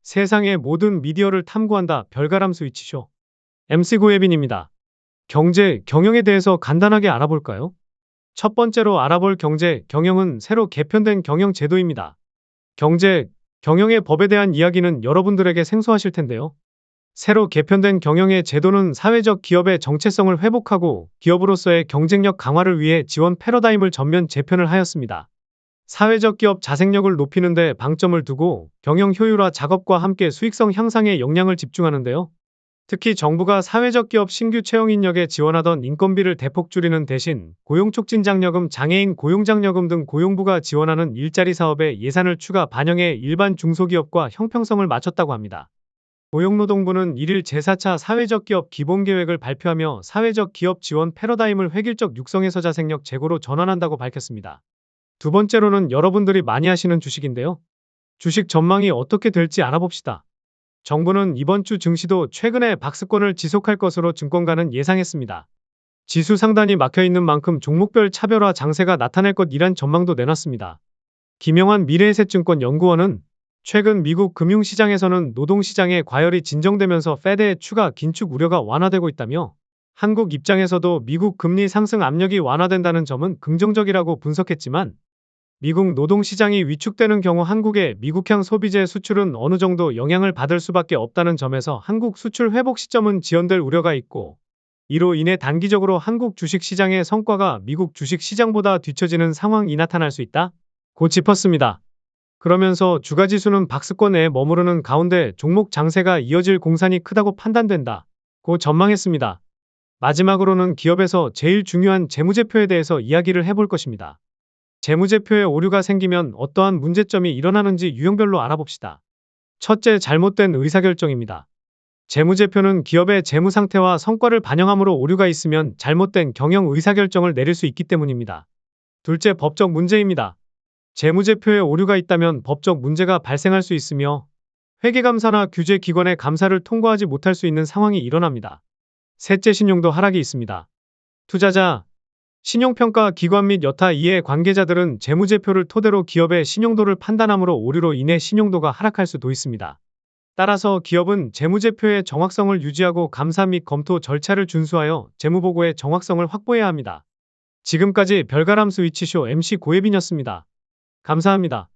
세상의 모든 미디어를 탐구한다. 별가람 스위치쇼. MC 고예빈입니다. 경제, 경영에 대해서 간단하게 알아볼까요? 첫 번째로 알아볼 경제, 경영은 새로 개편된 경영 제도입니다. 경제, 경영의 법에 대한 이야기는 여러분들에게 생소하실 텐데요. 새로 개편된 경영의 제도는 사회적 기업의 정체성을 회복하고 기업으로서의 경쟁력 강화를 위해 지원 패러다임을 전면 재편을 하였습니다. 사회적 기업 자생력을 높이는 데 방점을 두고 경영 효율화 작업과 함께 수익성 향상에 역량을 집중하는데요. 특히 정부가 사회적 기업 신규 채용 인력에 지원하던 인건비를 대폭 줄이는 대신 고용촉진장려금, 장애인 고용장려금 등 고용부가 지원하는 일자리 사업에 예산을 추가 반영해 일반 중소기업과 형평성을 맞췄다고 합니다. 고용노동부는 1일 제4차 사회적 기업 기본계획을 발표하며 사회적 기업 지원 패러다임을 획일적 육성에서 자생력 제고로 전환한다고 밝혔습니다. 두 번째로는 여러분들이 많이 하시는 주식인데요. 주식 전망이 어떻게 될지 알아봅시다. 정부는 이번 주 증시도 최근에 박스권을 지속할 것으로 증권가는 예상했습니다. 지수 상단이 막혀있는 만큼 종목별 차별화 장세가 나타날 것이란 전망도 내놨습니다. 김영환 미래에셋증권 연구원은 최근 미국 금융시장에서는 노동시장의 과열이 진정되면서 페드의 추가 긴축 우려가 완화되고 있다며 한국 입장에서도 미국 금리 상승 압력이 완화된다는 점은 긍정적이라고 분석했지만 미국 노동시장이 위축되는 경우 한국의 미국향 소비재 수출은 어느 정도 영향을 받을 수밖에 없다는 점에서 한국 수출 회복 시점은 지연될 우려가 있고 이로 인해 단기적으로 한국 주식시장의 성과가 미국 주식시장보다 뒤처지는 상황이 나타날 수 있다 고 짚었습니다. 그러면서 주가지수는 박스권 내에 머무르는 가운데 종목 장세가 이어질 공산이 크다고 판단된다 고 전망했습니다. 마지막으로는 기업에서 제일 중요한 재무제표에 대해서 이야기를 해볼 것입니다. 재무제표에 오류가 생기면 어떠한 문제점이 일어나는지 유형별로 알아봅시다. 첫째, 잘못된 의사결정입니다. 재무제표는 기업의 재무 상태와 성과를 반영함으로 오류가 있으면 잘못된 경영 의사결정을 내릴 수 있기 때문입니다. 둘째, 법적 문제입니다. 재무제표에 오류가 있다면 법적 문제가 발생할 수 있으며 회계감사나 규제기관의 감사를 통과하지 못할 수 있는 상황이 일어납니다. 셋째, 신용도 하락이 있습니다. 투자자, 신용평가 기관 및 여타 이해 관계자들은 재무제표를 토대로 기업의 신용도를 판단함으로 오류로 인해 신용도가 하락할 수도 있습니다. 따라서 기업은 재무제표의 정확성을 유지하고 감사 및 검토 절차를 준수하여 재무보고의 정확성을 확보해야 합니다. 지금까지 별가람 스위치쇼 MC 고예빈이었습니다. 감사합니다.